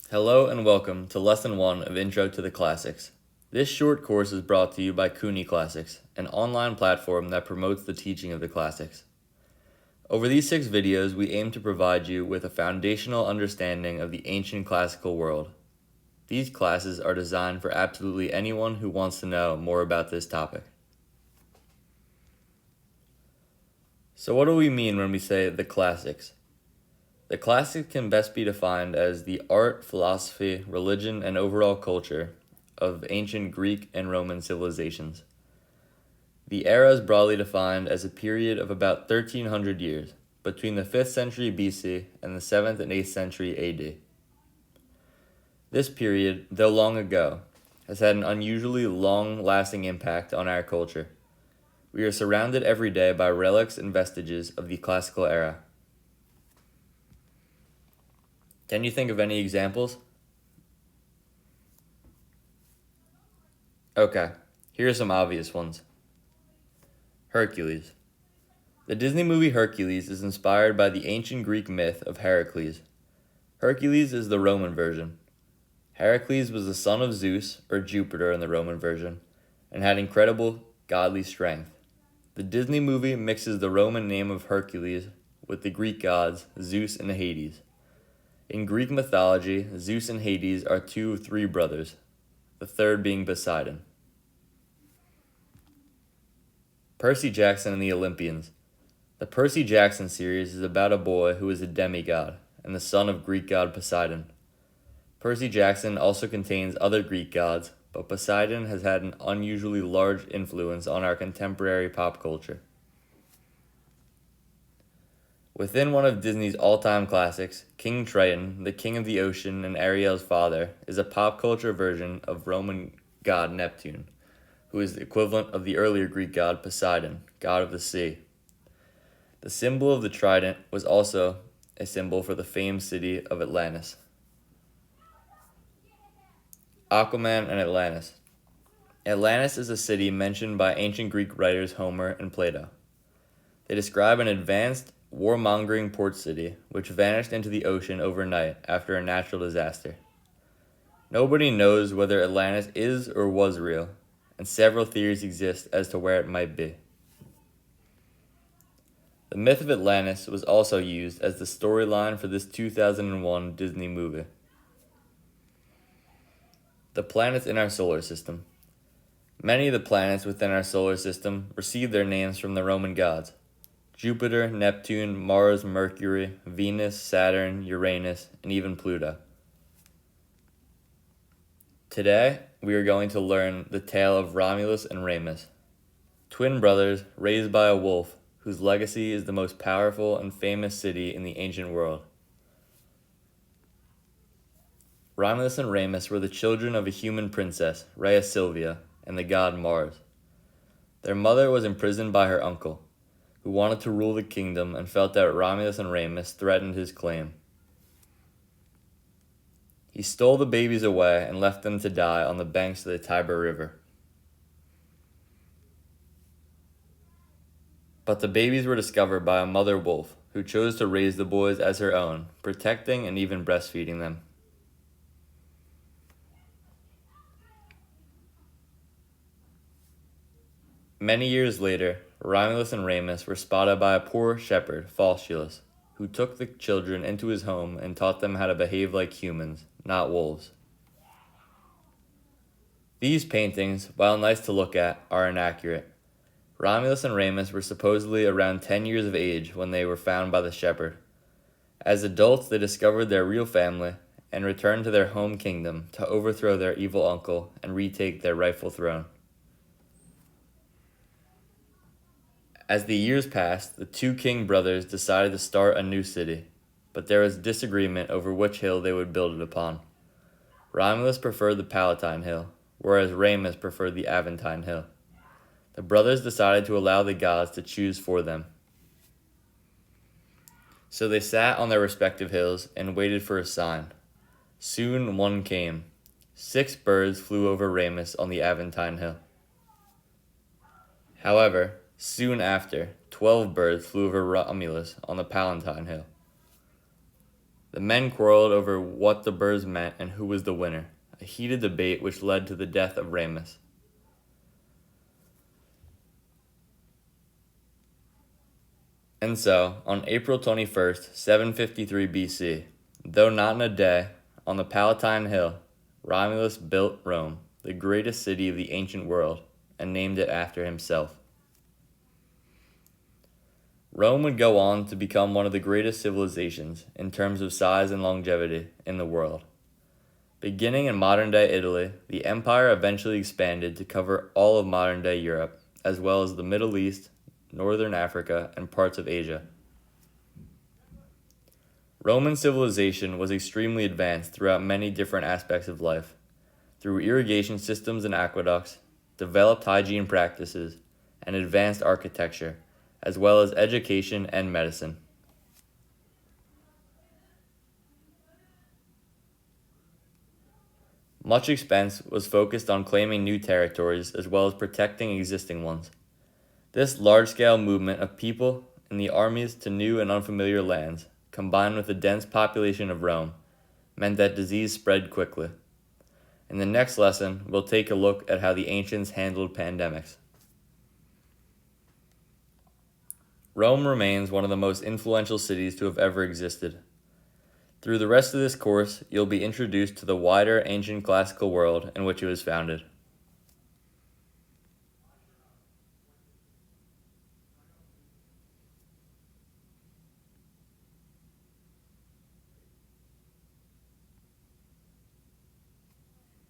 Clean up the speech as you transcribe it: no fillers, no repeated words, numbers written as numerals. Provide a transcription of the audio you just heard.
Hello and welcome to Lesson 1 of Intro to the Classics. This short course is brought to you by Cooney Classics, an online platform that promotes the teaching of the classics. Over these 6 videos, we aim to provide you with a foundational understanding of the ancient classical world. These classes are designed for absolutely anyone who wants to know more about this topic. So what do we mean when we say the classics? The classics can best be defined as the art, philosophy, religion, and overall culture of ancient Greek and Roman civilizations. The era is broadly defined as a period of about 1300 years, between the 5th century BC and the 7th and 8th century AD. This period, though long ago, has had an unusually long-lasting impact on our culture. We are surrounded every day by relics and vestiges of the classical era. Can you think of any examples? Okay, here are some obvious ones. Hercules. The Disney movie Hercules is inspired by the ancient Greek myth of Heracles. Hercules is the Roman version. Heracles was the son of Zeus, or Jupiter in the Roman version, and had incredible godly strength. The Disney movie mixes the Roman name of Hercules with the Greek gods Zeus and Hades. In Greek mythology, Zeus and Hades are 2 of 3 brothers, the third being Poseidon. Percy Jackson and the Olympians. The Percy Jackson series is about a boy who is a demigod and the son of Greek god Poseidon. Percy Jackson also contains other Greek gods, but Poseidon has had an unusually large influence on our contemporary pop culture. Within one of Disney's all-time classics, King Triton, the king of the ocean and Ariel's father, is a pop culture version of Roman god Neptune, who is the equivalent of the earlier Greek god Poseidon, god of the sea. The symbol of the trident was also a symbol for the famed city of Atlantis. Aquaman and Atlantis. Atlantis is a city mentioned by ancient Greek writers Homer and Plato. They describe an advanced, warmongering port city which vanished into the ocean overnight after a natural disaster. Nobody knows whether Atlantis is or was real, and several theories exist as to where it might be. The myth of Atlantis was also used as the storyline for this 2001 Disney movie. The planets in our solar system. Many of the planets within our solar system received their names from the Roman gods: Jupiter, Neptune, Mars, Mercury, Venus, Saturn, Uranus, and even Pluto. Today, we are going to learn the tale of Romulus and Remus, twin brothers raised by a wolf whose legacy is the most powerful and famous city in the ancient world. Romulus and Remus were the children of a human princess, Rhea Silvia, and the god Mars. Their mother was imprisoned by her uncle, who wanted to rule the kingdom and felt that Romulus and Remus threatened his claim. He stole the babies away and left them to die on the banks of the Tiber River. But the babies were discovered by a mother wolf who chose to raise the boys as her own, protecting and even breastfeeding them. Many years later, Romulus and Remus were spotted by a poor shepherd, Faustulus, who took the children into his home and taught them how to behave like humans, not wolves. These paintings, while nice to look at, are inaccurate. Romulus and Remus were supposedly around 10 years of age when they were found by the shepherd. As adults, they discovered their real family and returned to their home kingdom to overthrow their evil uncle and retake their rightful throne. As the years passed, the 2 king brothers decided to start a new city, but there was disagreement over which hill they would build it upon. Romulus preferred the Palatine Hill, whereas Remus preferred the Aventine Hill. The brothers decided to allow the gods to choose for them. So they sat on their respective hills and waited for a sign. Soon one came. 6 birds flew over Remus on the Aventine Hill. However, soon after, 12 birds flew over Romulus on the Palatine Hill. The men quarreled over what the birds meant and who was the winner, a heated debate which led to the death of Ramus. And so, on April 21st, 753 BC, though not in a day, on the Palatine Hill, Romulus built Rome, the greatest city of the ancient world, and named it after himself. Rome would go on to become one of the greatest civilizations, in terms of size and longevity, in the world. Beginning in modern-day Italy, the empire eventually expanded to cover all of modern-day Europe, as well as the Middle East, Northern Africa, and parts of Asia. Roman civilization was extremely advanced throughout many different aspects of life, through irrigation systems and aqueducts, developed hygiene practices, and advanced architecture, as well as education and medicine. Much expense was focused on claiming new territories as well as protecting existing ones. This large-scale movement of people and the armies to new and unfamiliar lands, combined with the dense population of Rome, meant that disease spread quickly. In the next lesson, we'll take a look at how the ancients handled pandemics. Rome remains one of the most influential cities to have ever existed. Through the rest of this course, you'll be introduced to the wider ancient classical world in which it was founded.